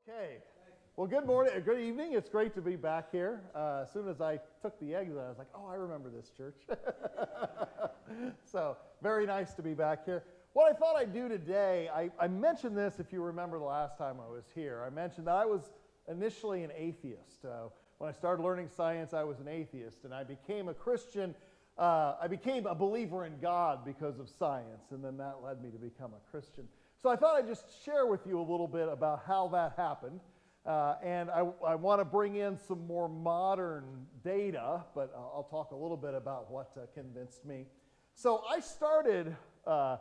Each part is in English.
Okay. Well, good morning, good evening. It's great to be back here. As soon as I took the exit, I was like, oh, I remember this church. So, very nice to be back here. What I thought I'd do today, I mentioned this if you remember the last time I was here. I mentioned that I was initially an atheist. When I started learning science, I was an atheist, and I became a Christian. I became a believer in God because of science, and then that led me to become a Christian. So I thought I'd just share with you a little bit about how that happened. And I want to bring in some more modern data, but I'll talk a little bit about what convinced me. So I started, as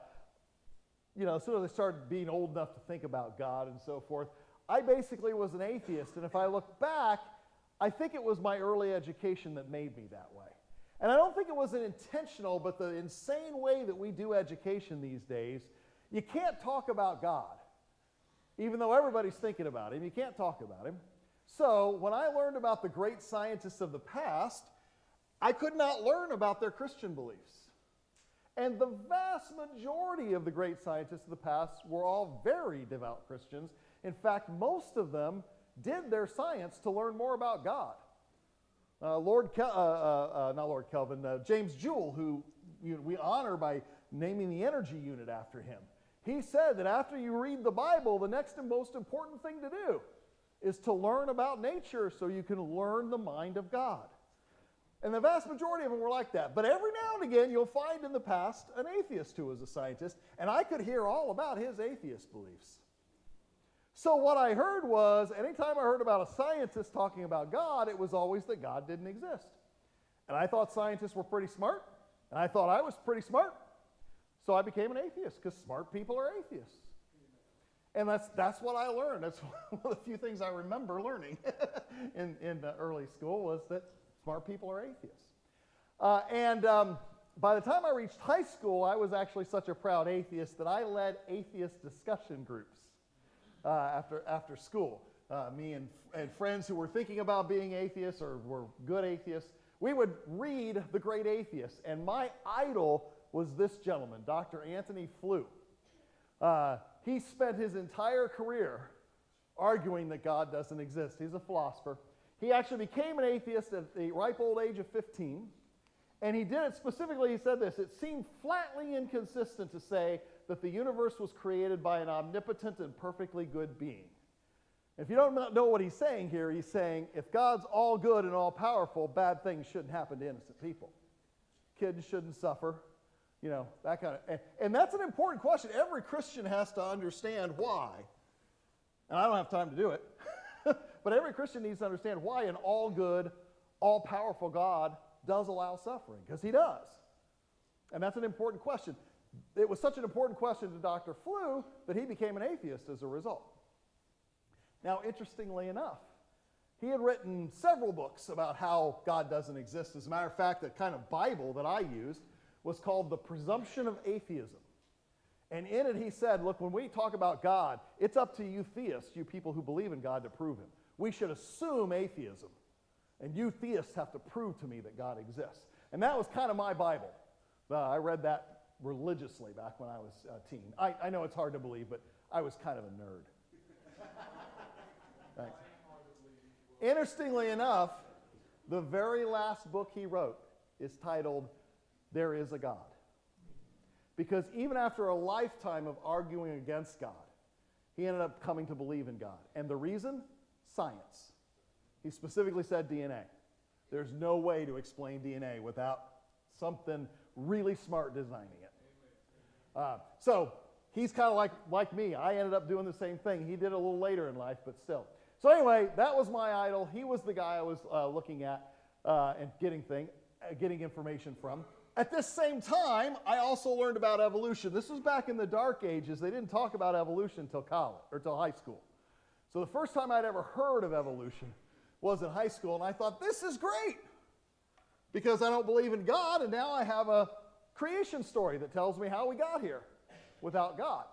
soon as I started being old enough to think about God and so forth, I basically was an atheist. And if I look back, I think it was my early education that made me that way. And I don't think it was an intentional, but the insane way that we do education these days, you can't talk about God. Even though everybody's thinking about him, you can't talk about him. So when I learned about the great scientists of the past, I could not learn about their Christian beliefs. And the vast majority of the great scientists of the past were all very devout Christians. In fact, most of them did their science to learn more about God. James Joule, who we honor by naming the energy unit after him, he said that after you read the Bible, the next and most important thing to do is to learn about nature so you can learn the mind of God. And the vast majority of them were like that. But every now and again, you'll find in the past an atheist who was a scientist, and I could hear all about his atheist beliefs. So what I heard was, anytime I heard about a scientist talking about God, it was always that God didn't exist. And I thought scientists were pretty smart, and I thought I was pretty smart. So I became an atheist, because smart people are atheists. And that's what I learned. That's one of the few things I remember learning in early school, was that smart people are atheists. By the time I reached high school, I was actually such a proud atheist that I led atheist discussion groups after school. Me and friends who were thinking about being atheists or were good atheists, we would read The Great Atheist. And my idol was this gentleman, Dr. Anthony Flew. He spent his entire career arguing that God doesn't exist. He's a philosopher. He actually became an atheist at the ripe old age of 15. And he did it specifically, he said this: it seemed flatly inconsistent to say that the universe was created by an omnipotent and perfectly good being. If you don't know what he's saying here, he's saying if God's all good and all powerful, bad things shouldn't happen to innocent people. Kids shouldn't suffer. That kind of, and that's an important question. Every Christian has to understand why. And I don't have time to do it. But every Christian needs to understand why an all-good, all-powerful God does allow suffering, because he does. And that's an important question. It was such an important question to Dr. Flew that he became an atheist as a result. Now, interestingly enough, he had written several books about how God doesn't exist. As a matter of fact, the kind of Bible that I used was called The Presumption of Atheism. And in it he said, look, when we talk about God, it's up to you theists, you people who believe in God, to prove him. We should assume atheism. And you theists have to prove to me that God exists. And that was kind of my Bible. I read that religiously back when I was a teen. I know it's hard to believe, but I was kind of a nerd. Thanks. Interestingly enough, the very last book he wrote is titled There Is a God. Because even after a lifetime of arguing against God, he ended up coming to believe in God. And the reason? Science. He specifically said DNA. There's no way to explain DNA without something really smart designing it. So he's kind of like me. I ended up doing the same thing. He did it a little later in life, but still. So anyway, that was my idol. He was the guy I was looking at and getting information from. At this same time, I also learned about evolution. This was back in the dark ages. They didn't talk about evolution until college or till high school. So the first time I'd ever heard of evolution was in high school, and I thought, this is great, because I don't believe in God, and now I have a creation story that tells me how we got here without God.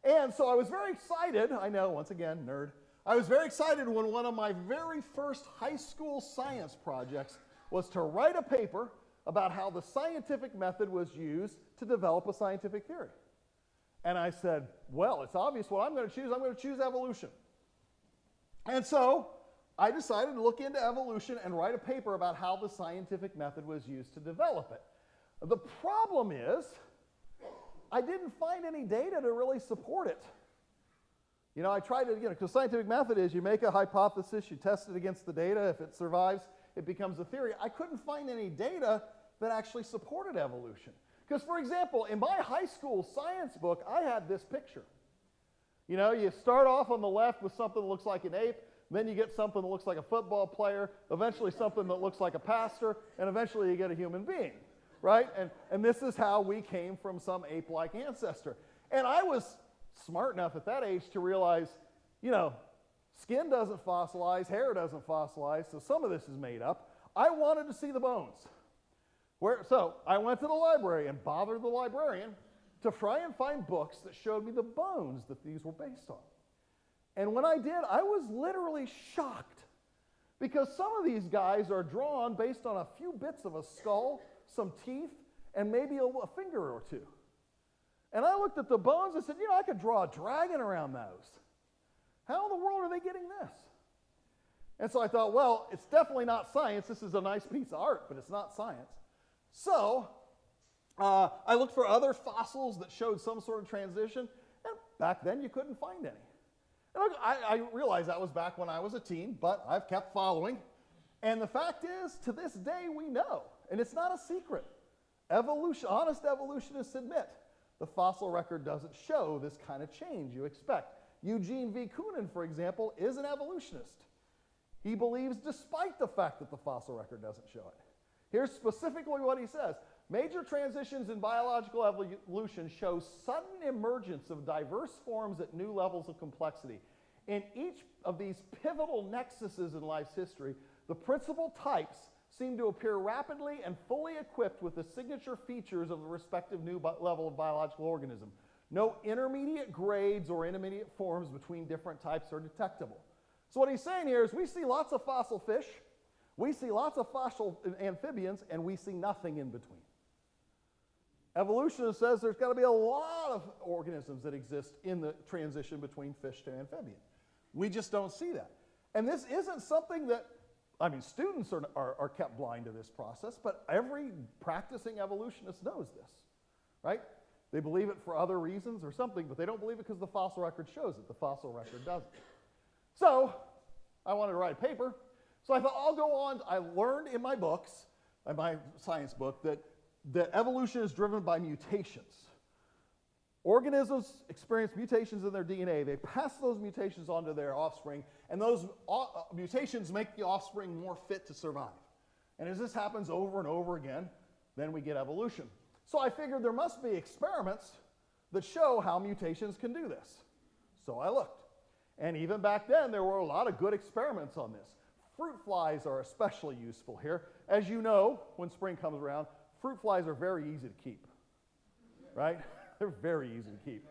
And so I was very excited. I know, once again, nerd. I was very excited when one of my very first high school science projects was to write a paper about how the scientific method was used to develop a scientific theory. And I said, well, it's obvious what I'm going to choose. I'm going to choose evolution. And so I decided to look into evolution and write a paper about how the scientific method was used to develop it. The problem is, I didn't find any data to really support it. You know, I tried to, because scientific method is you make a hypothesis, you test it against the data. If it survives, it becomes a theory. I couldn't find any data that actually supported evolution. Because, for example, in my high school science book, I had this picture. You know, you start off on the left with something that looks like an ape, then you get something that looks like a football player, eventually something that looks like a pastor, and eventually you get a human being, right? And this is how we came from some ape-like ancestor. And I was smart enough at that age to realize, you know, skin doesn't fossilize, hair doesn't fossilize, so some of this is made up. I wanted to see the bones. So I went to the library and bothered the librarian to try and find books that showed me the bones that these were based on. And when I did, I was literally shocked, because some of these guys are drawn based on a few bits of a skull, some teeth, and maybe a finger or two. And I looked at the bones and said, you know, I could draw a dragon around those. How in the world are they getting this? And so I thought, well, it's definitely not science. This is a nice piece of art, but it's not science. So I looked for other fossils that showed some sort of transition, and back then you couldn't find any. And look, I realized that was back when I was a teen, but I've kept following. And the fact is, to this day, we know, and it's not a secret. Honest evolutionists admit the fossil record doesn't show this kind of change you expect. Eugene V. Koonin, for example, is an evolutionist. He believes despite the fact that the fossil record doesn't show it. Here's specifically what he says. Major transitions in biological evolution show sudden emergence of diverse forms at new levels of complexity. In each of these pivotal nexuses in life's history, the principal types seem to appear rapidly and fully equipped with the signature features of the respective new level of biological organism. No intermediate grades or intermediate forms between different types are detectable. So what he's saying here is we see lots of fossil fish, we see lots of fossil amphibians, and we see nothing in between. Evolutionist says there's got to be a lot of organisms that exist in the transition between fish to amphibian. We just don't see that. And this isn't something that, students are kept blind to this process, but every practicing evolutionist knows this, right? They believe it for other reasons or something, but they don't believe it because the fossil record shows it. The fossil record doesn't. So I wanted to write a paper. So I thought, I'll go on. I learned in my books, in my science book, that evolution is driven by mutations. Organisms experience mutations in their DNA. They pass those mutations on to their offspring, and those mutations make the offspring more fit to survive. And as this happens over and over again, then we get evolution. So I figured there must be experiments that show how mutations can do this. So I looked. And even back then, there were a lot of good experiments on this. Fruit flies are especially useful here. As you know, when spring comes around, fruit flies are very easy to keep, right? They're very easy to keep.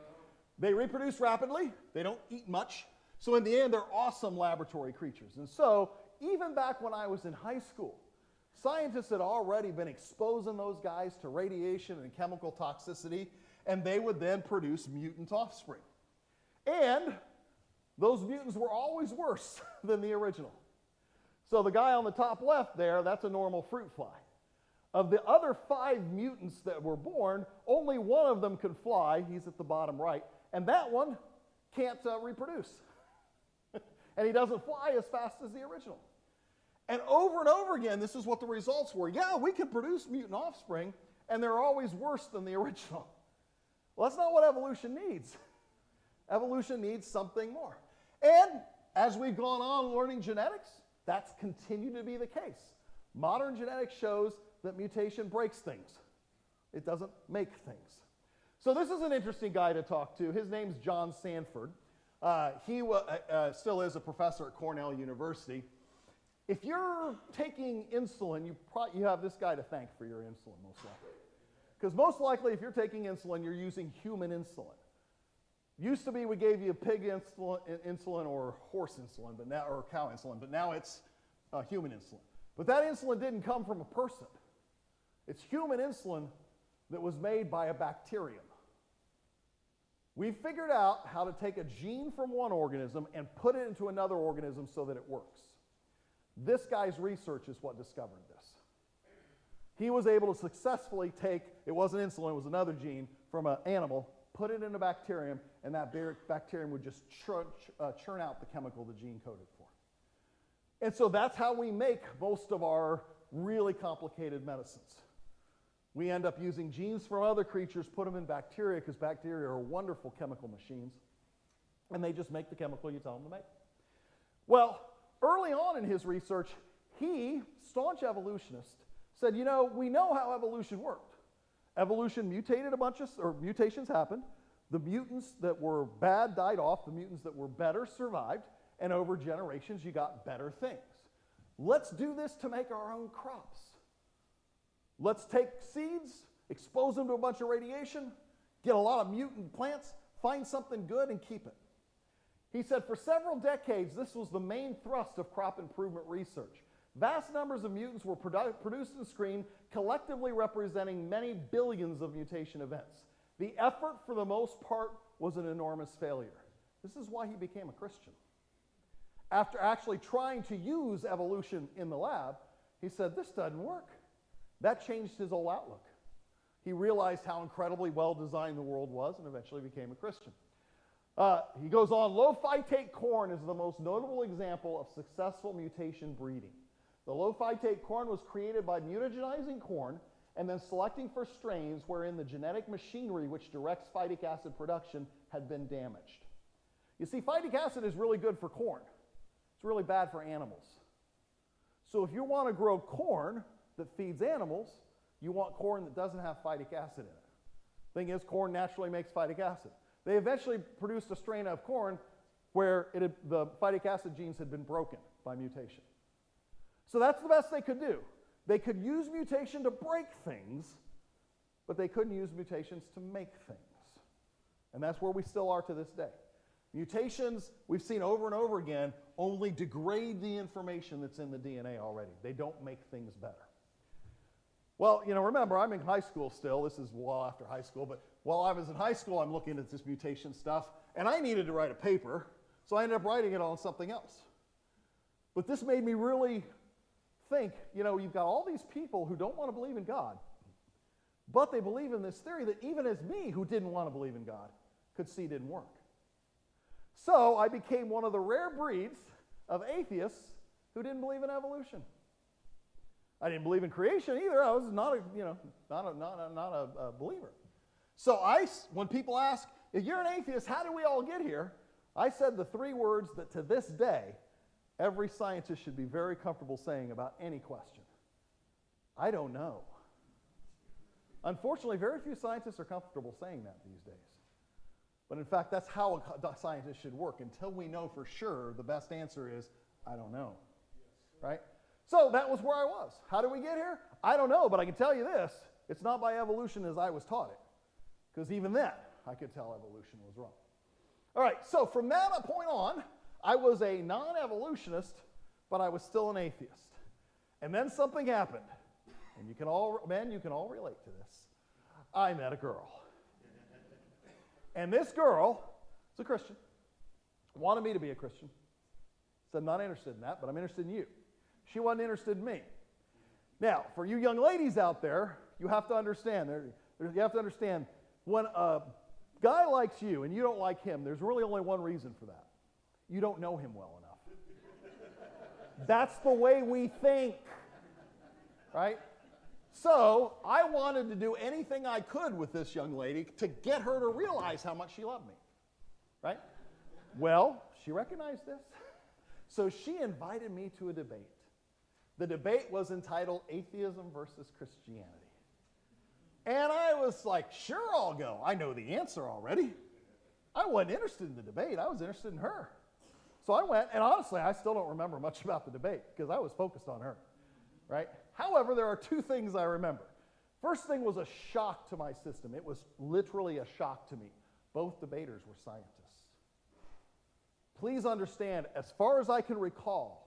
They reproduce rapidly. They don't eat much. So in the end, they're awesome laboratory creatures. And so even back when I was in high school, scientists had already been exposing those guys to radiation and chemical toxicity, and they would then produce mutant offspring. And those mutants were always worse than the original. So the guy on the top left there, that's a normal fruit fly. Of the other 5 mutants that were born, only one of them can fly. He's at the bottom right. And that one can't reproduce. And he doesn't fly as fast as the original. And over again, this is what the results were. Yeah, we can produce mutant offspring, and they're always worse than the original. Well, that's not what evolution needs. Evolution needs something more. And as we've gone on learning genetics, that's continued to be the case. Modern genetics shows that mutation breaks things. It doesn't make things. So this is an interesting guy to talk to. His name's John Sanford. He still is a professor at Cornell University. If you're taking insulin, you have this guy to thank for your insulin, most likely. Because most likely, if you're taking insulin, you're using human insulin. Used to be we gave you pig insulin or horse insulin, but now, or cow insulin, but now it's human insulin. But that insulin didn't come from a person. It's human insulin that was made by a bacterium. We figured out how to take a gene from one organism and put it into another organism so that it works. This guy's research is what discovered this. He was able to successfully take, it wasn't insulin, it was another gene, from an animal, put it in a bacterium, and that bacterium would just churn out the chemical the gene coded for. And so that's how we make most of our really complicated medicines. We end up using genes from other creatures, put them in bacteria, because bacteria are wonderful chemical machines, and they just make the chemical you tell them to make. Well, early on in his research, he, staunch evolutionist, said, you know, we know how evolution worked. Evolution mutated a bunch of, or mutations happened. The mutants that were bad died off. The mutants that were better survived. And over generations, you got better things. Let's do this to make our own crops. Let's take seeds, expose them to a bunch of radiation, get a lot of mutant plants, find something good, and keep it. He said for several decades, this was the main thrust of crop improvement research. Vast numbers of mutants were produced and screened, collectively representing many billions of mutation events. The effort, for the most part, was an enormous failure. This is why he became a Christian. After actually trying to use evolution in the lab, he said, this doesn't work. That changed his whole outlook. He realized how incredibly well-designed the world was and eventually became a Christian. He goes on, low-phytate corn is the most notable example of successful mutation breeding. The low-phytate corn was created by mutagenizing corn and then selecting for strains wherein the genetic machinery which directs phytic acid production had been damaged. You see, phytic acid is really good for corn. It's really bad for animals. So if you want to grow corn that feeds animals, you want corn that doesn't have phytic acid in it. Thing is, corn naturally makes phytic acid. They eventually produced a strain of corn where the phytic acid genes had been broken by mutation. So that's the best they could do. They could use mutation to break things, but they couldn't use mutations to make things. And that's where we still are to this day. Mutations, we've seen over and over again, only degrade the information that's in the DNA already. They don't make things better. Well, you know, remember, I'm in high school still. This is well after high school, but while I was in high school, I'm looking at this mutation stuff, and I needed to write a paper, so I ended up writing it on something else. But this made me really think, you know, you've got all these people who don't want to believe in God, but they believe in this theory that even as me, who didn't want to believe in God, could see didn't work. So I became one of the rare breeds of atheists who didn't believe in evolution. I didn't believe in creation either. I was not a believer. So when people ask, if you're an atheist, how did we all get here? I said the three words that to this day, every scientist should be very comfortable saying about any question. I don't know. Unfortunately, very few scientists are comfortable saying that these days. But in fact, that's how a scientist should work. Until we know for sure, the best answer is, I don't know. Right? So that was where I was. How did we get here? I don't know, but I can tell you this. It's not by evolution as I was taught it. Because even then, I could tell evolution was wrong. All right, so from that point on, I was a non-evolutionist, but I was still an atheist. And then something happened. And you can all relate to this. I met a girl. And this girl is a Christian, wanted me to be a Christian. Said, not interested in that, but I'm interested in you. She wasn't interested in me. Now, for you young ladies out there, you have to understand, when a guy likes you and you don't like him, there's really only one reason for that. You don't know him well enough. That's the way we think, right? So I wanted to do anything I could with this young lady to get her to realize how much she loved me, right? Well, she recognized this. So she invited me to a debate. The debate was entitled Atheism versus Christianity. And I was like, sure, I'll go. I know the answer already. I wasn't interested in the debate. I was interested in her. So I went, and honestly, I still don't remember much about the debate because I was focused on her, right? However, there are two things I remember. First thing was a shock to my system. It was literally a shock to me. Both debaters were scientists. Please understand, as far as I can recall,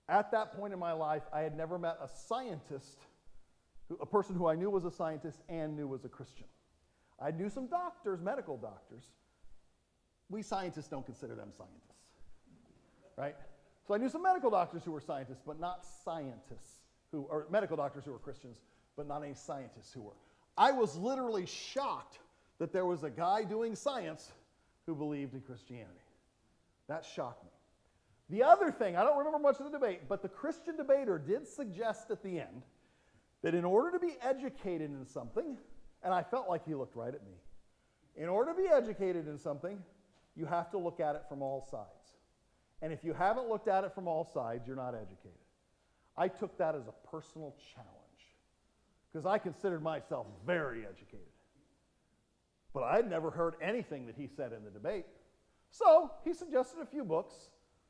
at that point in my life, I had never met a scientist, a person who I knew was a scientist and knew was a Christian. I knew some doctors, medical doctors, we scientists don't consider them scientists, right? So I knew some medical doctors who were scientists, but not scientists, or medical doctors who were Christians, but not any scientists who were. I was literally shocked that there was a guy doing science who believed in Christianity. That shocked me. The other thing, I don't remember much of the debate, but the Christian debater did suggest at the end that in order to be educated in something, and I felt like he looked right at me, in order to be educated in something, you have to look at it from all sides. And if you haven't looked at it from all sides, you're not educated. I took that as a personal challenge because I considered myself very educated. But I'd never heard anything that he said in the debate. So he suggested a few books,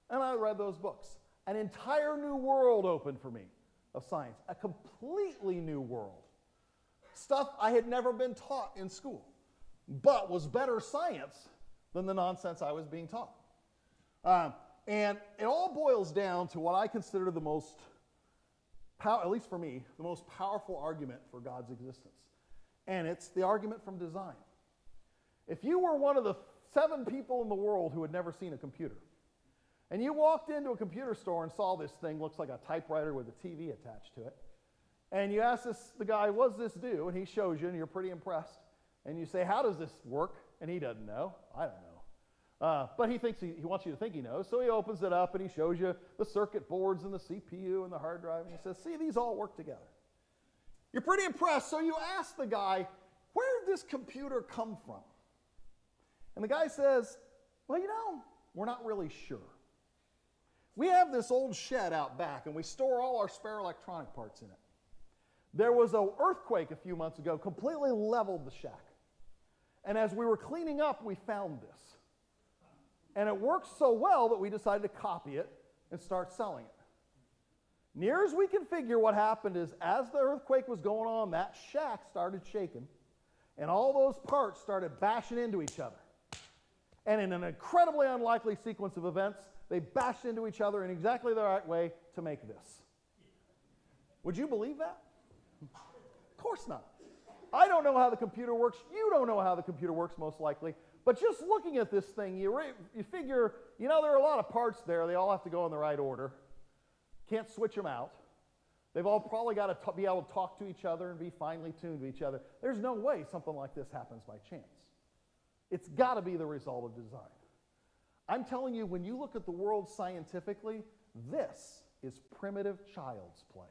and I read those books. An entire new world opened for me of science, a completely new world. Stuff I had never been taught in school, but was better science than the nonsense I was being taught. And it all boils down to what I consider the most, at least for me, the most powerful argument for God's existence. And it's the argument from design. If you were one of the 7 people in the world who had never seen a computer, and you walked into a computer store and saw this thing, looks like a typewriter with a TV attached to it, and you ask the guy, what does this do? And he shows you, and you're pretty impressed. And you say, how does this work? And he doesn't know. I don't know. But he thinks he wants you to think he knows, so he opens it up and he shows you the circuit boards and the CPU and the hard drive, and he says, see, these all work together. You're pretty impressed, so you ask the guy, where did this computer come from? And the guy says, well, we're not really sure. We have this old shed out back, and we store all our spare electronic parts in it. There was an earthquake a few months ago, completely leveled the shack. And as we were cleaning up, we found this. And it worked so well that we decided to copy it and start selling it. Near as we can figure, what happened is as the earthquake was going on, that shack started shaking, and all those parts started bashing into each other. And in an incredibly unlikely sequence of events, they bashed into each other in exactly the right way to make this. Would you believe that? Of course not. I don't know how the computer works. You don't know how the computer works, most likely. But just looking at this thing, you figure, there are a lot of parts there. They all have to go in the right order. Can't switch them out. They've all probably got to be able to talk to each other and be finely tuned to each other. There's no way something like this happens by chance. It's got to be the result of design. I'm telling you, when you look at the world scientifically, this is primitive child's play.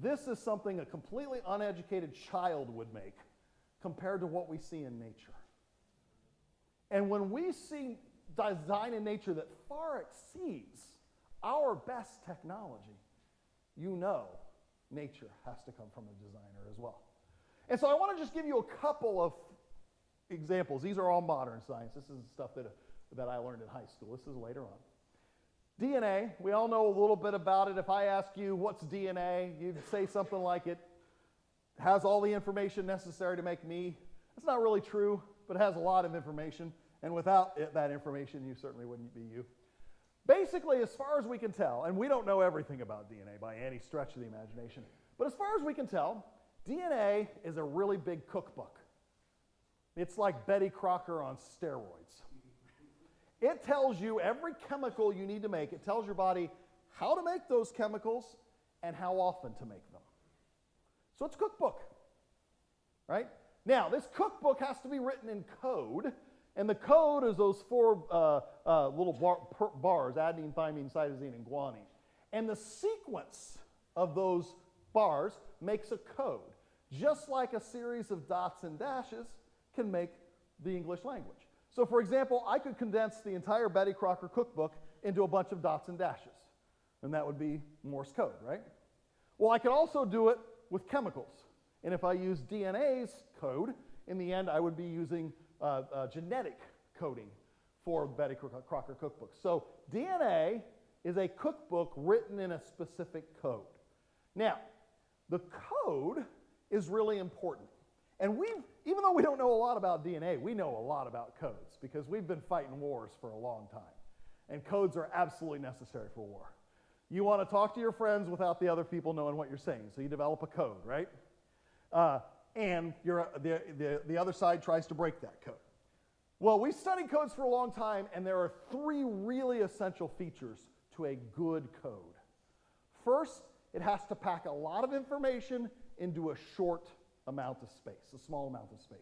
This is something a completely uneducated child would make compared to what we see in nature. And when we see design in nature that far exceeds our best technology, nature has to come from a designer as well. And so I want to just give you a couple of examples. These are all modern science. This is stuff that I learned in high school. This is later on. DNA, we all know a little bit about it. If I ask you, what's DNA? You'd say something like it has all the information necessary to make me. That's not really true, but it has a lot of information. And without that information, you certainly wouldn't be you. Basically, as far as we can tell, and we don't know everything about DNA by any stretch of the imagination, but as far as we can tell, DNA is a really big cookbook. It's like Betty Crocker on steroids. It tells you every chemical you need to make. It tells your body how to make those chemicals and how often to make them. So it's a cookbook, right? Now, this cookbook has to be written in code, and the code is those 4 little bars, adenine, thymine, cytosine, and guanine. And the sequence of those bars makes a code, just like a series of dots and dashes can make the English language. So, for example, I could condense the entire Betty Crocker cookbook into a bunch of dots and dashes, and that would be Morse code, right? Well, I could also do it with chemicals, and if I use DNA's code, in the end, I would be using genetic coding for Betty Crocker cookbook. So, DNA is a cookbook written in a specific code. Now, the code is really important. And even though we don't know a lot about DNA, we know a lot about codes because we've been fighting wars for a long time. And codes are absolutely necessary for war. You want to talk to your friends without the other people knowing what you're saying, so you develop a code, right? And the other side tries to break that code. Well, we've studied codes for a long time, and there are three really essential features to a good code. First, it has to pack a lot of information into a short amount of space, a small amount of space.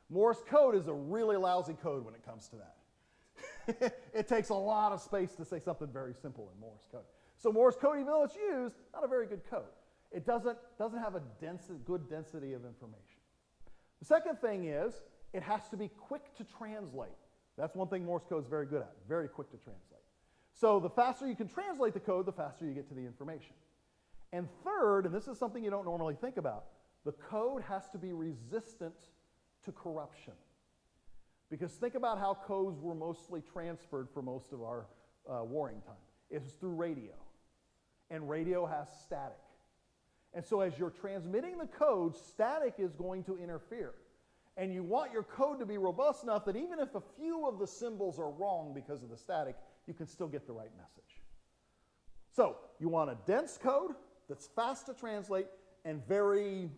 Morse code is a really lousy code when it comes to that. It takes a lot of space to say something very simple in Morse code. So Morse code, even though it's used, not a very good code. It doesn't have a good density of information. The second thing is, it has to be quick to translate. That's one thing Morse code is very good at, very quick to translate. So the faster you can translate the code, the faster you get to the information. And third, and this is something you don't normally think about, the code has to be resistant to corruption. Because think about how codes were mostly transferred for most of our warring time. It was through radio. And radio has static. And so as you're transmitting the code, static is going to interfere. And you want your code to be robust enough that even if a few of the symbols are wrong because of the static, you can still get the right message. So you want a dense code that's fast to translate and very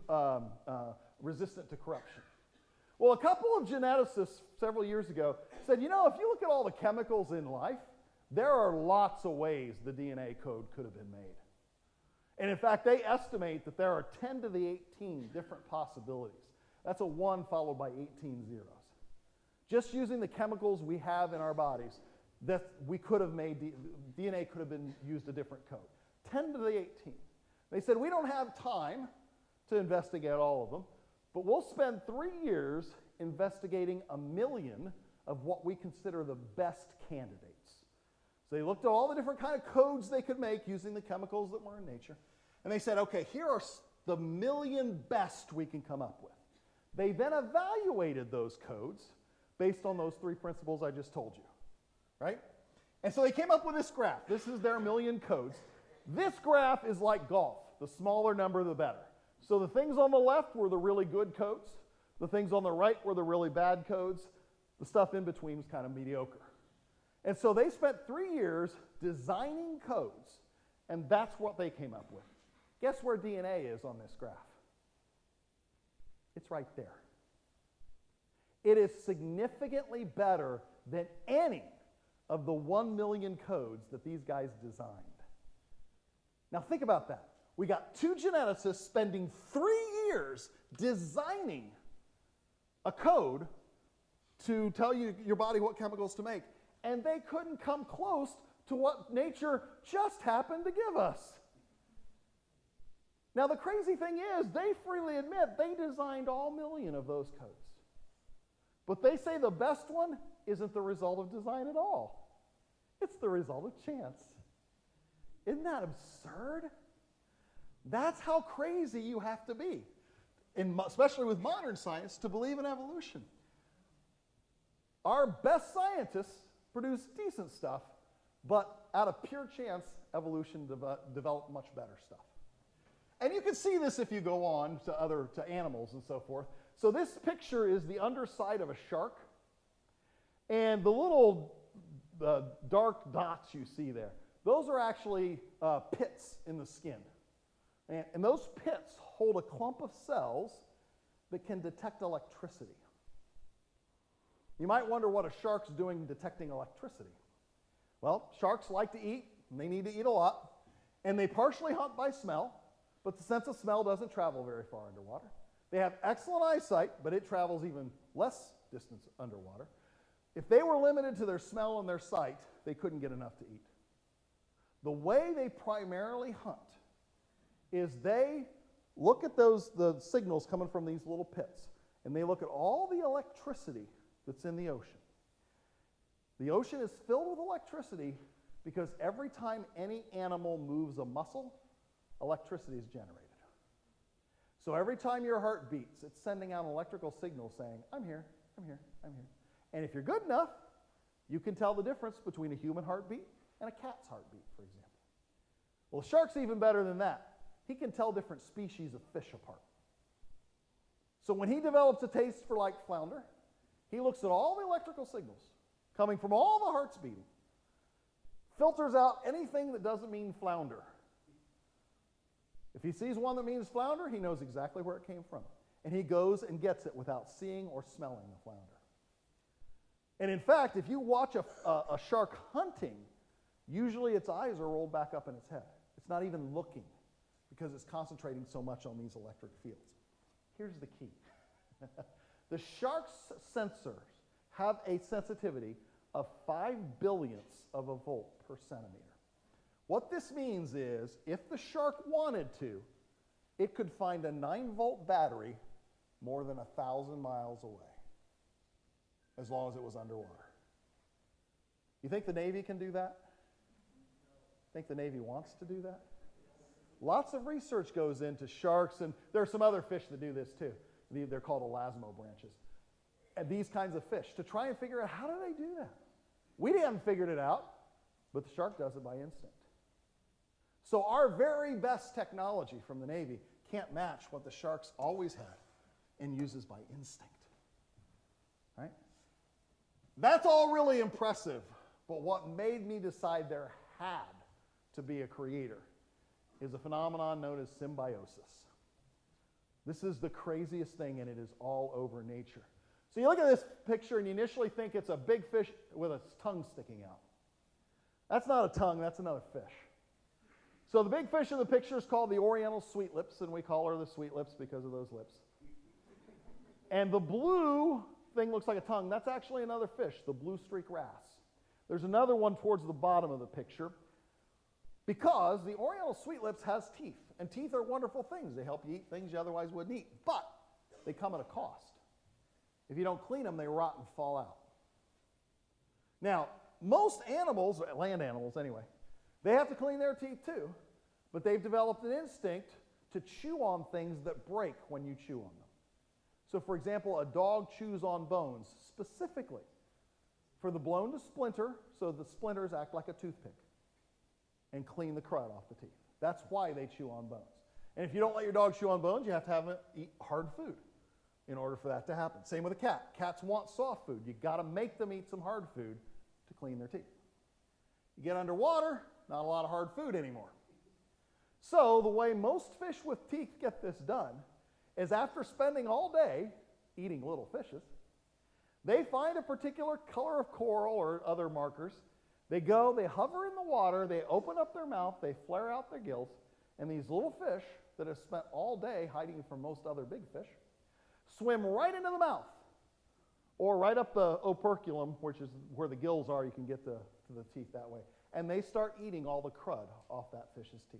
resistant to corruption. Well, a couple of geneticists several years ago said, you know, if you look at all the chemicals in life, there are lots of ways the DNA code could have been made. And in fact, they estimate that there are 10 to the 18 different possibilities. That's a 1 followed by 18 zeros. Just using the chemicals we have in our bodies, that we could have made, DNA could have been used a different code. 10 to the 18. They said, we don't have time to investigate all of them, but we'll spend 3 years investigating 1 million of what we consider the best candidates. So they looked at all the different kind of codes they could make using the chemicals that were in nature, and they said, okay, here are the 1 million best we can come up with. They then evaluated those codes based on those 3 principles I just told you, right? And so they came up with this graph. This is their 1 million codes. This graph is like golf. The smaller number, the better. So the things on the left were the really good codes. The things on the right were the really bad codes. The stuff in between was kind of mediocre. And so they spent 3 years designing codes, and that's what they came up with. Guess where DNA is on this graph? It's right there. It is significantly better than any of the 1 million codes that these guys designed. Now think about that. We got 2 geneticists spending 3 years designing a code to tell you your body what chemicals to make, and they couldn't come close to what nature just happened to give us. Now the crazy thing is, they freely admit they designed all 1 million of those codes. But they say the best one isn't the result of design at all. It's the result of chance. Isn't that absurd? That's how crazy you have to be, especially with modern science, to believe in evolution. Our best scientists produce decent stuff, but out of pure chance, evolution developed much better stuff. And you can see this if you go on to animals and so forth. So this picture is the underside of a shark, and the little dark dots you see there, those are actually pits in the skin. And those pits hold a clump of cells that can detect electricity. You might wonder what a shark's doing detecting electricity. Well, sharks like to eat, and they need to eat a lot, and they partially hunt by smell, but the sense of smell doesn't travel very far underwater. They have excellent eyesight, but it travels even less distance underwater. If they were limited to their smell and their sight, they couldn't get enough to eat. The way they primarily hunt is they look at the signals coming from these little pits, and they look at all the electricity that's in the ocean. The ocean is filled with electricity because every time any animal moves a muscle, electricity is generated. So every time your heart beats, it's sending out an electrical signal saying, I'm here, I'm here, I'm here. And if you're good enough, you can tell the difference between a human heartbeat and a cat's heartbeat, for example. Well, a shark's even better than that. He can tell different species of fish apart. So when he develops a taste for like flounder, he looks at all the electrical signals coming from all the hearts beating, filters out anything that doesn't mean flounder. If he sees one that means flounder, he knows exactly where it came from. And he goes and gets it without seeing or smelling the flounder. And in fact, if you watch a shark hunting, usually its eyes are rolled back up in its head. It's not even looking because it's concentrating so much on these electric fields. Here's the key. The shark's sensors have a sensitivity of 5 billionths of a volt per centimeter. What this means is, if the shark wanted to, it could find a 9-volt battery more than 1,000 miles away, as long as it was underwater. You think the Navy can do that? Think the Navy wants to do that? Lots of research goes into sharks, and there are some other fish that do this too. They're called elasmobranches. And these kinds of fish, to try and figure out how do they do that. We haven't figured it out, but the shark does it by instinct. So our very best technology from the Navy can't match what the sharks always had and uses by instinct. Right? That's all really impressive, but what made me decide there had to be a creator is a phenomenon known as symbiosis. This is the craziest thing, and it is all over nature. So you look at this picture, and you initially think it's a big fish with its tongue sticking out. That's not a tongue, that's another fish. So the big fish in the picture is called the Oriental sweetlips, and we call her the sweetlips because of those lips. And the blue thing looks like a tongue. That's actually another fish, the blue streak wrasse. There's another one towards the bottom of the picture because the Oriental sweetlips has teeth, and teeth are wonderful things. They help you eat things you otherwise wouldn't eat, but they come at a cost. If you don't clean them, they rot and fall out. Now, most animals, land animals anyway, they have to clean their teeth too, but they've developed an instinct to chew on things that break when you chew on them. So for example, a dog chews on bones specifically for the bone to splinter so the splinters act like a toothpick and clean the crud off the teeth. That's why they chew on bones. And if you don't let your dog chew on bones, you have to have it eat hard food in order for that to happen. Same with a cat. Cats want soft food. You've got to make them eat some hard food to clean their teeth. You get underwater, not a lot of hard food anymore. So the way most fish with teeth get this done is after spending all day eating little fishes, they find a particular color of coral or other markers. They go, they hover in the water, they open up their mouth, they flare out their gills, and these little fish that have spent all day hiding from most other big fish swim right into the mouth or right up the operculum, which is where the gills are. You can get to the teeth that way. And they start eating all the crud off that fish's teeth.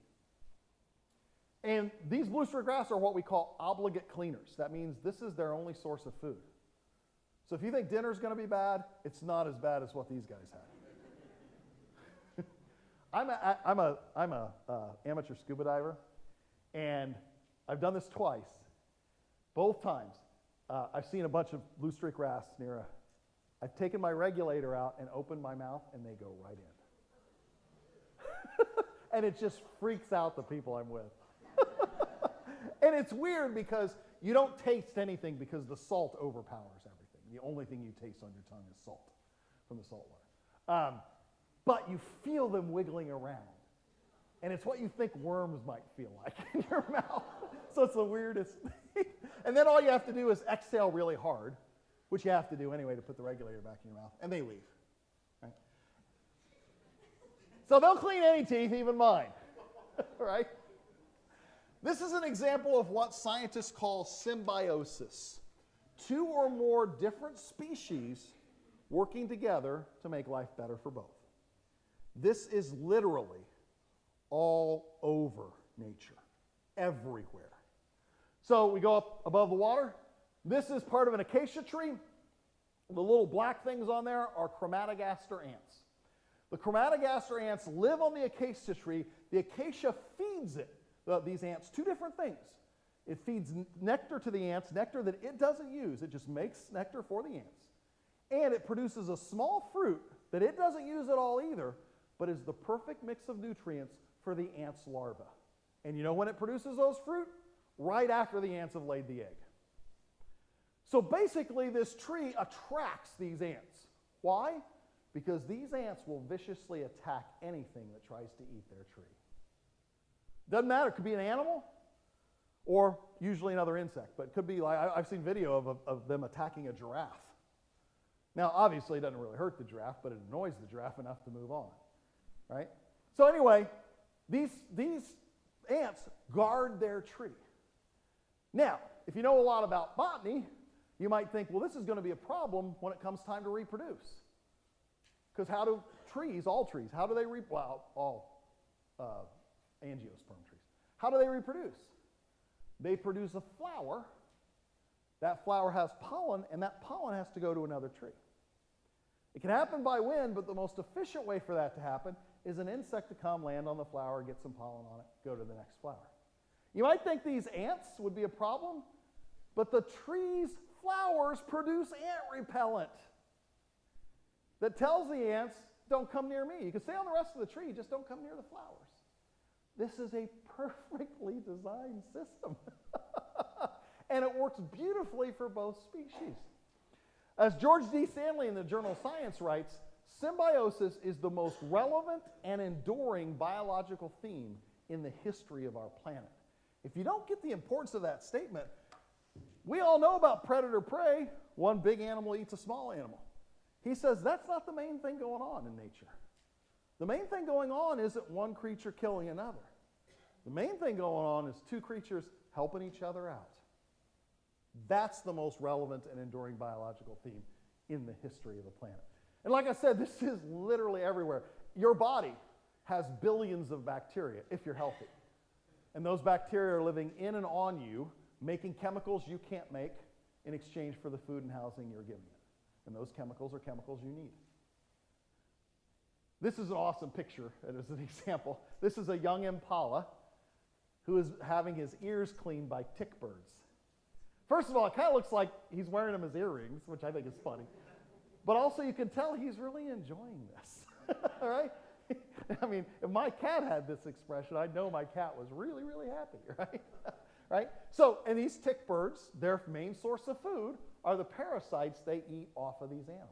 And these blue streak wrasse are what we call obligate cleaners. That means this is their only source of food. So if you think dinner's going to be bad, it's not as bad as what these guys had. I'm a amateur scuba diver, and I've done this twice. Both times, I've seen a bunch of blue streak wrasse near I've taken my regulator out and opened my mouth, and they go right in. And it just freaks out the people I'm with. And it's weird because you don't taste anything because the salt overpowers everything. The only thing you taste on your tongue is salt from the salt water. But you feel them wiggling around. And it's what you think worms might feel like in your mouth. So it's the weirdest thing. And then all you have to do is exhale really hard, which you have to do anyway to put the regulator back in your mouth, and they leave. Right? So they'll clean any teeth, even mine. Right? This is an example of what scientists call symbiosis. Two or more different species working together to make life better for both. This is literally all over nature, everywhere. So we go up above the water. This is part of an acacia tree. The little black things on there are chromatogaster ants. The chromatogaster ants live on the acacia tree. The acacia feeds these ants two different things. It feeds nectar to the ants, nectar that it doesn't use. It just makes nectar for the ants. And it produces a small fruit that it doesn't use at all either, but is the perfect mix of nutrients for the ant's larva. And you know when it produces those fruit? Right after the ants have laid the egg. So basically this tree attracts these ants. Why? Because these ants will viciously attack anything that tries to eat their tree. Doesn't matter, it could be an animal or usually another insect, but it could be like, I've seen video of them attacking a giraffe. Now, obviously, it doesn't really hurt the giraffe, but it annoys the giraffe enough to move on, right? So anyway, these ants guard their tree. Now, if you know a lot about botany, you might think, well, this is going to be a problem when it comes time to reproduce. Because how do trees, all trees, how do they all angiosperm trees, how do they reproduce? They produce a flower. That flower has pollen, and that pollen has to go to another tree. It can happen by wind, but the most efficient way for that to happen is an insect to come, land on the flower, get some pollen on it, go to the next flower. You might think these ants would be a problem, but the tree's flowers produce ant repellent that tells the ants, don't come near me. You can stay on the rest of the tree, just don't come near the flowers. This is a perfectly designed system. And it works beautifully for both species. As George D. Stanley in the journal Science writes, symbiosis is the most relevant and enduring biological theme in the history of our planet. If you don't get the importance of that statement, we all know about predator-prey. One big animal eats a small animal. He says that's not the main thing going on in nature. The main thing going on isn't one creature killing another. The main thing going on is two creatures helping each other out. That's the most relevant and enduring biological theme in the history of the planet. And like I said, this is literally everywhere. Your body has billions of bacteria if you're healthy. And those bacteria are living in and on you, making chemicals you can't make in exchange for the food and housing you're giving it. And those chemicals are chemicals you need. This is an awesome picture, and as an example. This is a young impala who is having his ears cleaned by tick birds. First of all, it kind of looks like he's wearing them as earrings, which I think is funny. But also you can tell he's really enjoying this, all right? I mean, if my cat had this expression, I'd know my cat was really, really happy, right? Right? So, and these tick birds, their main source of food are the parasites they eat off of these animals.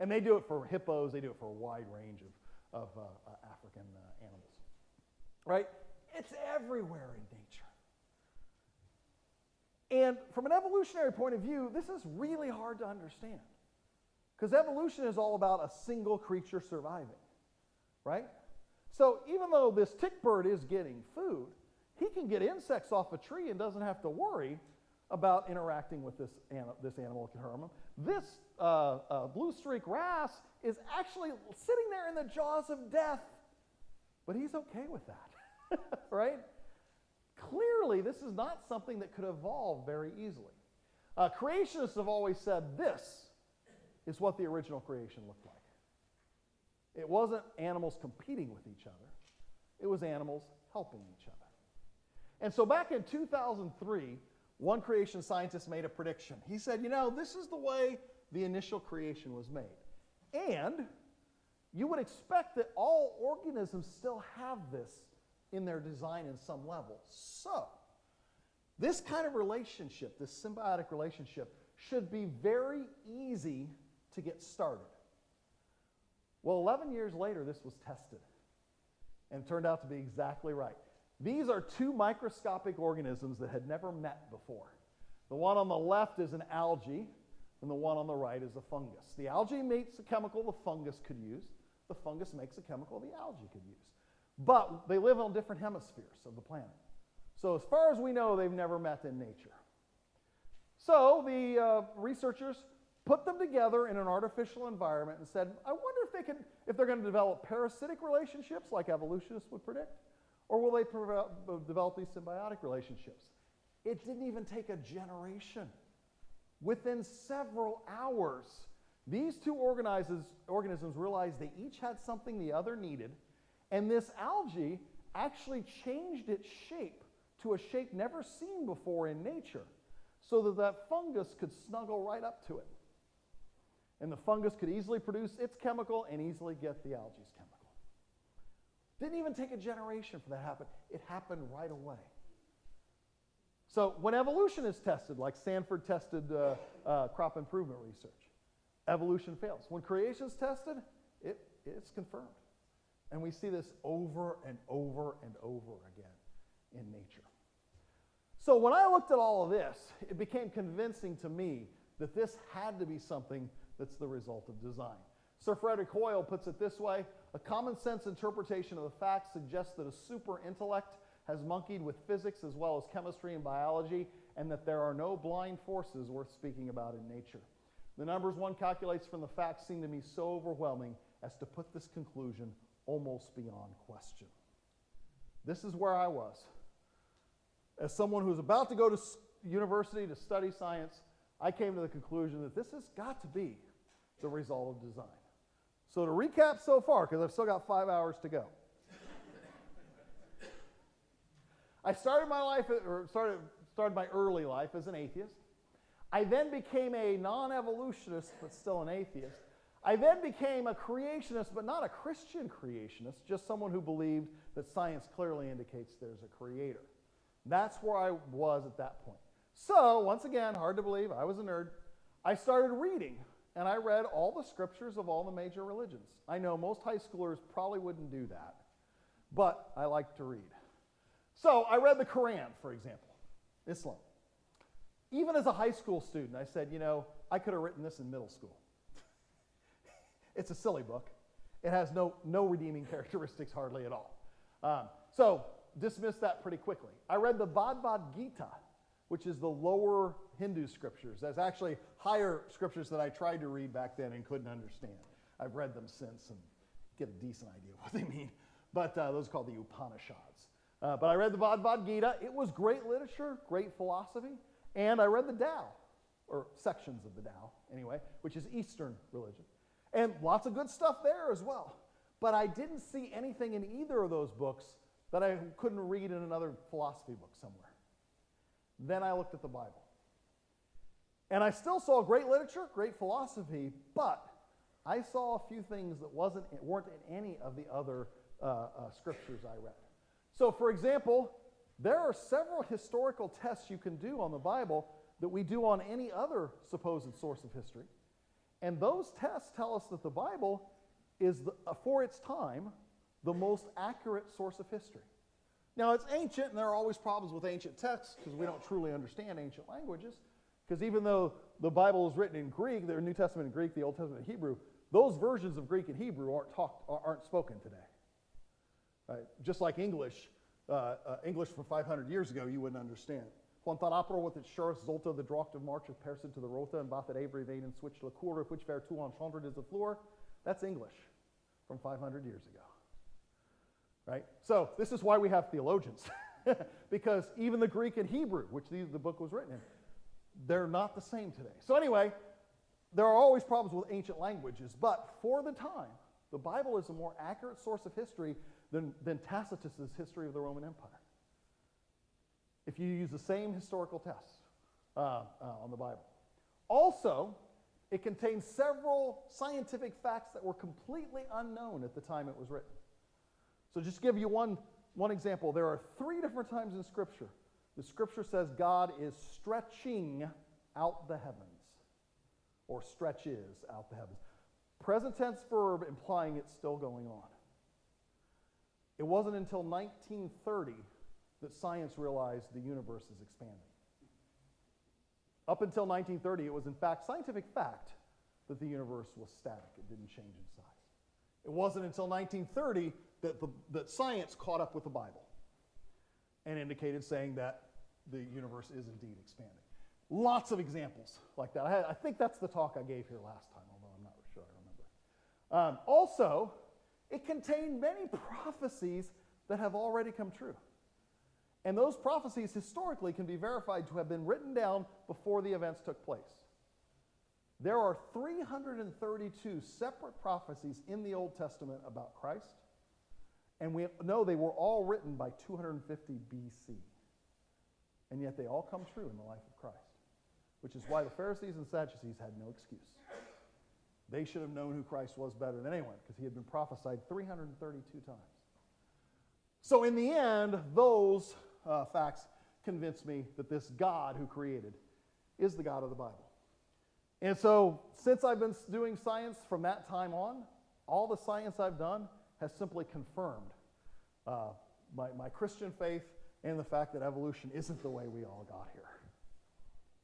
And they do it for hippos, they do it for a wide range of African animals, right? It's everywhere in nature. And from an evolutionary point of view, this is really hard to understand. Because evolution is all about a single creature surviving, right? So even though this tick bird is getting food, he can get insects off a tree and doesn't have to worry about interacting with this animal that can harm him. This blue streak wrasse is actually sitting there in the jaws of death, but he's okay with that, right? Clearly, this is not something that could evolve very easily. Creationists have always said this is what the original creation looked like. It wasn't animals competing with each other. It was animals helping each other. And so back in 2003, one creation scientist made a prediction. He said, you know, this is the way the initial creation was made. And you would expect that all organisms still have this in their design in some level. So, this kind of relationship, this symbiotic relationship, should be very easy to get started. Well, 11 years later, this was tested and turned out to be exactly right. These are two microscopic organisms that had never met before. The one on the left is an algae, and the one on the right is a fungus. The algae makes a chemical the fungus could use. The fungus makes a chemical the algae could use. But they live on different hemispheres of the planet. So as far as we know, they've never met in nature. So the researchers put them together in an artificial environment and said, I wonder if they're going to develop parasitic relationships like evolutionists would predict, or will they develop these symbiotic relationships? It didn't even take a generation. Within several hours, these two organisms realized they each had something the other needed, and this algae actually changed its shape to a shape never seen before in nature, so that that fungus could snuggle right up to it. And the fungus could easily produce its chemical and easily get the algae's chemical. Didn't even take a generation for that to happen. It happened right away. So when evolution is tested, like Stanford tested crop improvement research, evolution fails. When creation is tested, it's confirmed. And we see this over and over and over again in nature. So when I looked at all of this, it became convincing to me that this had to be something that's the result of design. Sir Frederick Hoyle puts it this way: a common sense interpretation of the facts suggests that a super intellect has monkeyed with physics as well as chemistry and biology, and that there are no blind forces worth speaking about in nature. The numbers one calculates from the facts seem to me so overwhelming as to put this conclusion almost beyond question. This is where I was. As someone who's about to go to university to study science, I came to the conclusion that this has got to be the result of design. So to recap so far, because I've still got 5 hours to go. I started my early life as an atheist. I then became a non-evolutionist, but still an atheist. I then became a creationist, but not a Christian creationist, just someone who believed that science clearly indicates there's a creator. That's where I was at that point. So, once again, hard to believe, I was a nerd. I started reading, and I read all the scriptures of all the major religions. I know most high schoolers probably wouldn't do that, but I like to read. So, I read the Quran, for example, Islam. Even as a high school student, I said, I could have written this in middle school. It's a silly book. It has no redeeming characteristics hardly at all. So, dismissed that pretty quickly. I read the Bhagavad Gita, which is the lower Hindu scriptures. There's actually higher scriptures that I tried to read back then and couldn't understand. I've read them since and get a decent idea of what they mean. But those are called the Upanishads. But I read the Bhagavad Gita. It was great literature, great philosophy. And I read the Tao, or sections of the Tao, anyway, which is Eastern religion. And lots of good stuff there as well. But I didn't see anything in either of those books that I couldn't read in another philosophy book somewhere. Then I looked at the Bible. And I still saw great literature, great philosophy, but I saw a few things that weren't in any of the other scriptures I read. So, for example, there are several historical tests you can do on the Bible that we do on any other supposed source of history. And those tests tell us that the Bible is, for its time, the most accurate source of history. Now, it's ancient, and there are always problems with ancient texts because we don't truly understand ancient languages. Because even though the Bible is written in Greek, the New Testament in Greek, the Old Testament in Hebrew, those versions of Greek and Hebrew aren't spoken today. Right? Just like English from 500 years ago, you wouldn't understand. Quantan apro with its shores zolta the drocht of march of person to the rota and bathet avery vein and switch la cour of which ver tu enchanted is the floor. That's English from 500 years ago. Right? So this is why we have theologians. Because even the Greek and Hebrew, which the book was written in, they're not the same today. So anyway, there are always problems with ancient languages, but for the time, the Bible is a more accurate source of history than Tacitus's history of the Roman Empire. If you use the same historical tests on the Bible. Also, it contains several scientific facts that were completely unknown at the time it was written. So just to give you one example, there are 3 different times in Scripture the Scripture says God is stretching out the heavens, or stretches out the heavens. Present tense verb implying it's still going on. It wasn't until 1930 that science realized the universe is expanding. Up until 1930, it was in fact scientific fact that the universe was static. It didn't change in size. It wasn't until 1930 that science caught up with the Bible and indicated saying that the universe is indeed expanding. Lots of examples like that. I think that's the talk I gave here last time, although I'm not sure I remember. Also, it contained many prophecies that have already come true. And those prophecies historically can be verified to have been written down before the events took place. There are 332 separate prophecies in the Old Testament about Christ, and we know they were all written by 250 BC. And yet they all come true in the life of Christ, which is why the Pharisees and Sadducees had no excuse. They should have known who Christ was better than anyone because he had been prophesied 332 times. So in the end, those facts convince me that this God who created is the God of the Bible. And so since I've been doing science from that time on, all the science I've done has simply confirmed my Christian faith and the fact that evolution isn't the way we all got here.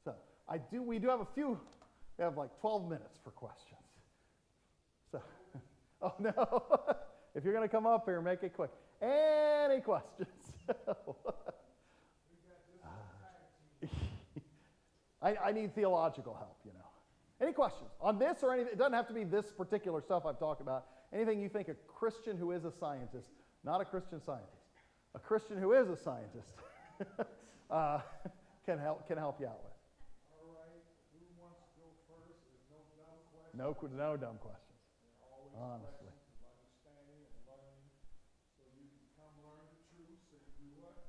So we do have a few We have like 12 minutes for questions. So, oh no. If you're going to come up here, make it quick. Any questions? I need theological help, you know. Any questions on this or anything? It doesn't have to be this particular stuff I've talked about. Anything you think a Christian who is a scientist, not a Christian scientist, a Christian who is a scientist can help you out with. All right. Who wants to go first? There's no dumb questions. No dumb questions. Always Honestly. questions of understanding and learning, so you can come learn the truth. So you do what?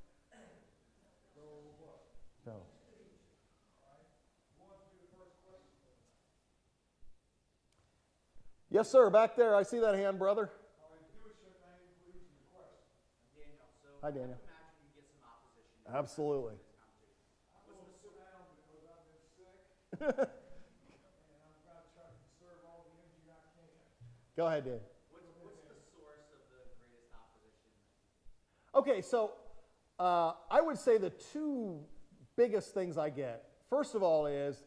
Go what? So, All right. Who wants to be the first question? yes, sir. Back there. I see that hand, brother. All right. Give us your name, please, and your question. Daniel, so Hi, Daniel. I imagine you get some opposition. Absolutely. I'm going to sit down because I've been sick, and I'm going to try to conserve all the energy I can. Go ahead, Dave. What's the source of the greatest opposition? Okay, so I would say the two biggest things I get, first of all, is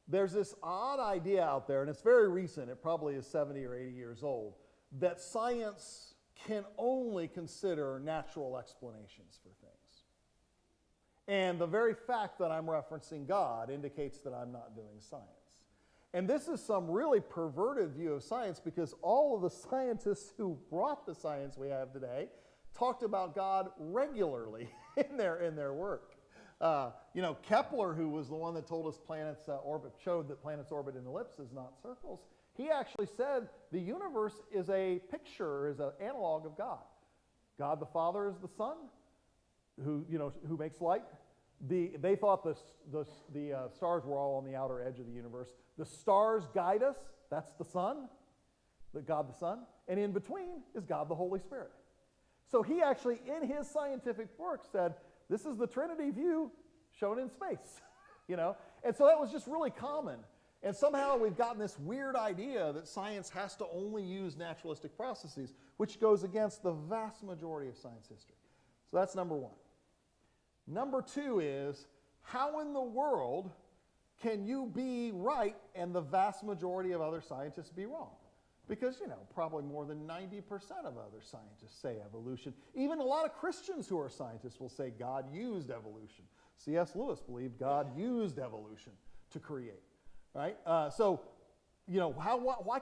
there's this odd idea out there, and it's very recent, it probably is 70 or 80 years old, that science can only consider natural explanations for things. And the very fact that I'm referencing God indicates that I'm not doing science. And this is some really perverted view of science, because all of the scientists who brought the science we have today talked about God regularly in their work. You know, Kepler, who was the one that told us planets showed that planets orbit in ellipses, not circles, he actually said the universe is a picture, is an analog of God. God the Father is the Son, who makes light. They thought the stars were all on the outer edge of the universe. The stars guide us. That's the Son, God the Son. And in between is God the Holy Spirit. So he actually, in his scientific work, said, this is the Trinity view shown in space. You know? And so that was just really common. And somehow we've gotten this weird idea that science has to only use naturalistic processes, which goes against the vast majority of science history. So that's number one. Number two is, how in the world can you be right and the vast majority of other scientists be wrong? Because, probably more than 90% of other scientists say evolution. Even a lot of Christians who are scientists will say God used evolution. C.S. Lewis believed God used evolution to create, right? Why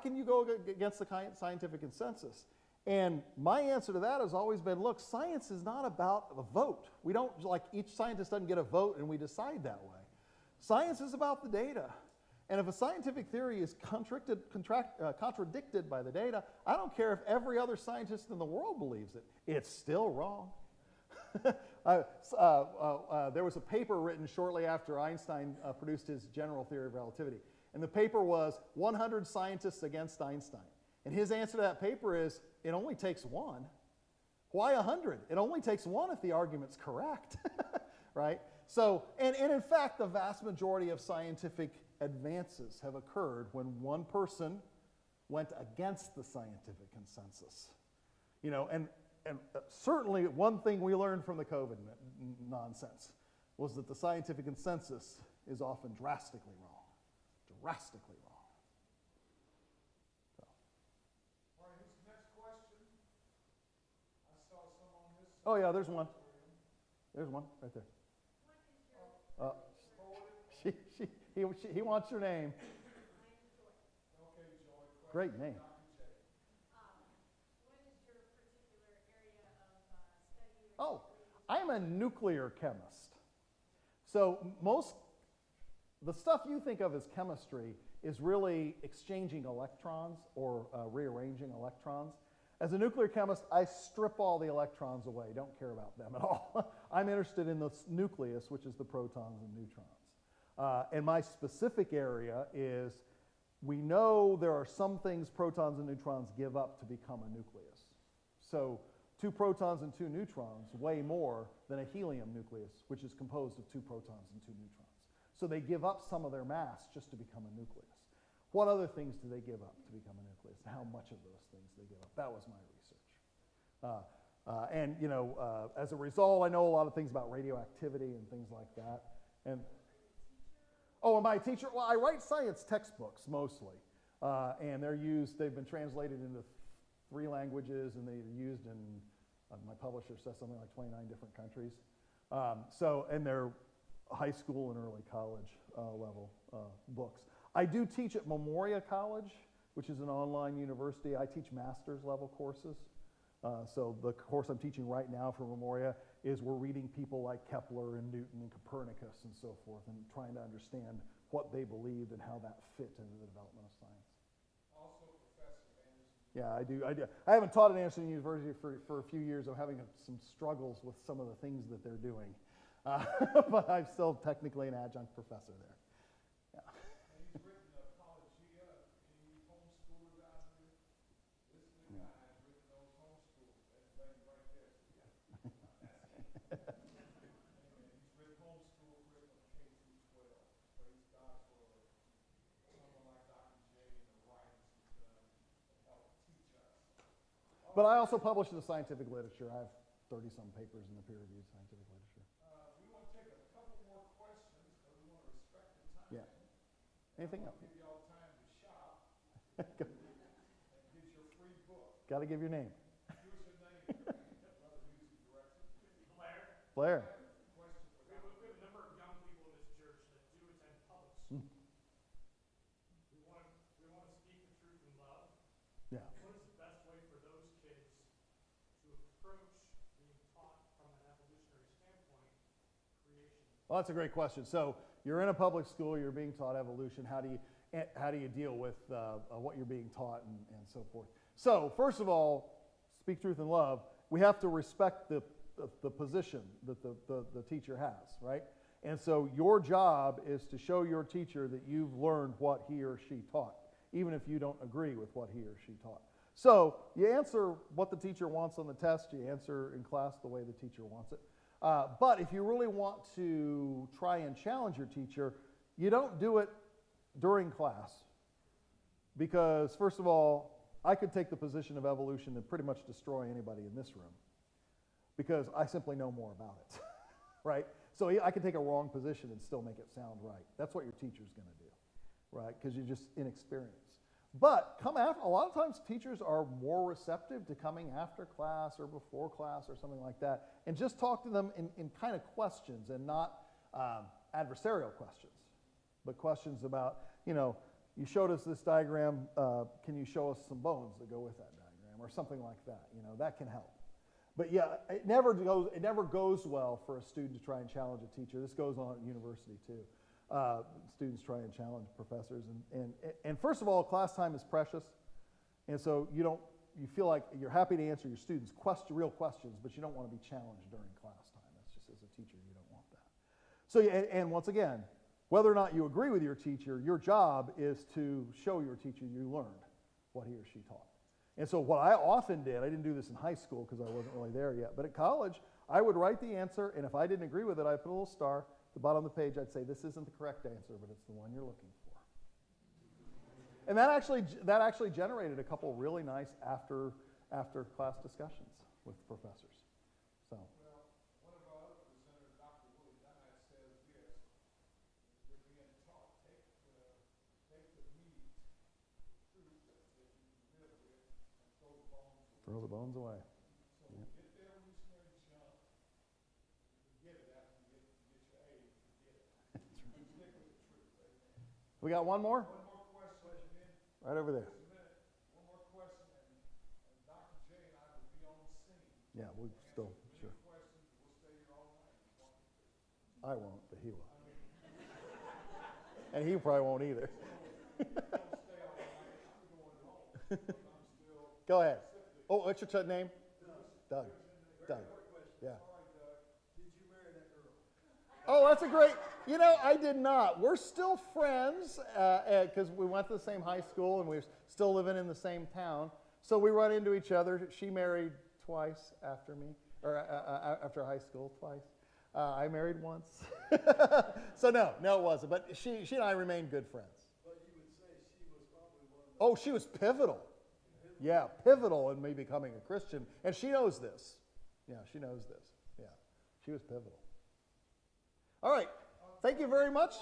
can you go against the scientific consensus? And my answer to that has always been, look, science is not about a vote. We don't, each scientist doesn't get a vote and we decide that way. Science is about the data. And if a scientific theory is contradicted by the data, I don't care if every other scientist in the world believes it. It's still wrong. There was a paper written shortly after Einstein produced his general theory of relativity. And the paper was 100 scientists against Einstein. And his answer to that paper is, it only takes one. Why 100? It only takes one if the argument's correct, right? So, and in fact, the vast majority of scientific advances have occurred when one person went against the scientific consensus. And certainly one thing we learned from the COVID nonsense was that the scientific consensus is often drastically wrong. Drastically wrong. So. All right, who's the next question? I saw some on this. Oh yeah, there's one. There's one right there. He wants your name. Okay, Joy. Great name. What is your particular area of study? Oh, I'm a nuclear chemist. So the stuff you think of as chemistry is really exchanging electrons or rearranging electrons. As a nuclear chemist, I strip all the electrons away. Don't care about them at all. I'm interested in the nucleus, which is the protons and neutrons. And my specific area is, we know there are some things protons and neutrons give up to become a nucleus. So 2 protons and 2 neutrons weigh more than a helium nucleus, which is composed of 2 protons and 2 neutrons. So they give up some of their mass just to become a nucleus. What other things do they give up to become a nucleus? How much of those things they give up? That was my research. As a result, I know a lot of things about radioactivity and things like that. And Oh, and my teacher, well, I write science textbooks mostly. And they've been translated into 3 languages, and they're used in, my publisher says something like 29 different countries. And they're high school and early college level books. I do teach at Memoria College, which is an online university. I teach master's level courses. So the course I'm teaching right now for Memoria is we're reading people like Kepler and Newton and Copernicus and so forth, and trying to understand what they believed and how that fit into the development of science. Also, Professor Anderson. Yeah, I do. I haven't taught at Anderson University for a few years. I'm having some struggles with some of the things that they're doing. But I'm still technically an adjunct professor there. Yeah. And he's written Apologia. Any homeschoolers out there? This is the guy has written those homeschoolers. That's lady right there. Anyway, he's written homeschool curriculum K through 12. Praise God for someone like Dr. J and the writings he's done to help teach us. But I also publish in the scientific literature. I have 30-some papers in the peer-reviewed scientific literature. We want to take a couple more questions because we want to respect the time. Yeah. Anything else? Give y'all time to shop and get your free book. Got to give your name. Give us your name, brother music director. Blair. Question for We have a number of young people in this church that do attend public Hmm. school. We want to speak the truth in love. Yeah. What is the best way for those kids to approach being taught from an evolutionary standpoint creation? Well, that's a great question. So you're in a public school, you're being taught evolution. How do you deal with what you're being taught and so forth? So first of all, speak truth in love. We have to respect the position that the teacher has, right? And so your job is to show your teacher that you've learned what he or she taught, even if you don't agree with what he or she taught. So you answer what the teacher wants on the test, you answer in class the way the teacher wants it. But if you really want to try and challenge your teacher, you don't do it during class. Because first of all, I could take the position of evolution and pretty much destroy anybody in this room. Because I simply know more about it, right? So I can take a wrong position and still make it sound right. That's what your teacher's going to do, right? Because you're just inexperienced. But a lot of times teachers are more receptive to coming after class or before class or something like that, and just talk to them in kind of questions and not adversarial questions, but questions about, you showed us this diagram, can you show us some bones that go with that diagram, or something like that, that can help. But yeah, it never goes well for a student to try and challenge a teacher. This goes on at university too. Students try and challenge professors, and first of all, class time is precious, and so you feel like you're happy to answer your students' real questions, but you don't want to be challenged during class time. That's just, as a teacher, you don't want that. So, and once again, whether or not you agree with your teacher, your job is to show your teacher you learned what he or she taught. And so what I often did, I didn't do this in high school because I wasn't really there yet, but at college, I would write the answer, and if I didn't agree with it, I'd put a little star. At the bottom of the page, I'd say, this isn't the correct answer, but it's the one you're looking for. And that actually generated a couple really nice after class discussions with professors. So. Well, one of our other presenters, Dr. Willie Nye, says this: you're being taught, take the meat, truth that you live with, and throw the bones away. Throw the bones away. So get the evolutionary junk, forget it after you get your A, forget it. Stick with the truth. Amen. We got one more? One more question, and then Right over there. just a minute. One more question, and Dr. J and I will be on the scene. Yeah, we still, sure. Questions, we'll stay here all night if you want to. I won't, but he will. And he probably won't either. Don't stay all night. I'm going home. I'm still. Go ahead. Oh, what's your name? Doug. Doug. Yeah. All right, Doug. Did you marry that girl? Oh, that's a great, I did not. We're still friends because we went to the same high school and we're still living in the same town. So we run into each other. She married twice after me, or after high school twice. I married once. So no, it wasn't. But she and I remained good friends. But you would say she was probably one of the. Oh, she was pivotal. Yeah, pivotal in me becoming a Christian. And she knows this. Yeah, she knows this. Yeah, she was pivotal. All right. Thank you very much.